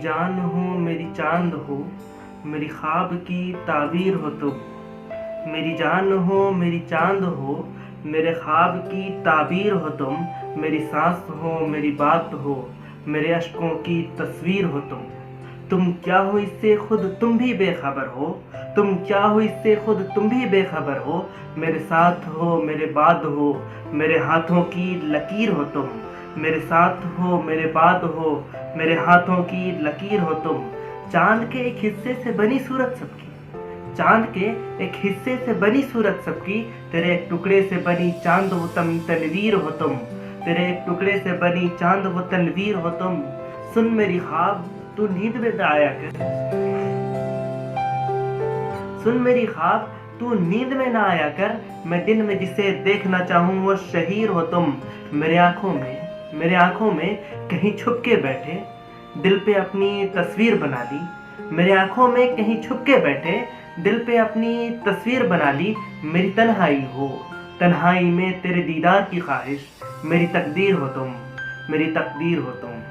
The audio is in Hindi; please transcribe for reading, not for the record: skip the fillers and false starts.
जान हो मेरी चाँद हो, मेरी ख्वाब की ताबीर हो तुम। मेरी जान हो मेरी चाँद हो, मेरे ख्वाब की ताबीर हो तुम। मेरी सांस हो मेरी बात हो, मेरे अश्कों की तस्वीर हो तुम। तुम क्या हो इससे खुद तुम भी बेखबर हो, तुम क्या हो इससे खुद तुम भी बेखबर हो। मेरे साथ हो मेरे बाद हो, मेरे हाथों की लकीर हो तुम। मेरे साथ हो मेरे बाद हो, मेरे हाथों की लकीर हो तुम। चांद के एक हिस्से से बनी सूरत सबकी, चांद के एक हिस्से से बनी सूरत सबकी। तेरे एक टुकड़े से बनी चांद वो तनवीर हो तुम। तेरे एक टुकड़े से बनी चांद वो तनवीर हो तुम। सुन मेरी ख्वाब तू नींद में न आया कर, सुन मेरी ख्वाब तू नींद में ना आया कर। मैं दिन में जिसे देखना चाहूँ वो शहीर हो तुम। मेरे आंखों में कहीं छुप के बैठे, दिल पे अपनी तस्वीर बना ली। मेरे आंखों में कहीं छुप के बैठे, दिल पे अपनी तस्वीर बना ली। मेरी तन्हाई हो, तन्हाई में तेरे दीदार की ख्वाहिश। मेरी तकदीर हो तुम, मेरी तकदीर हो तुम।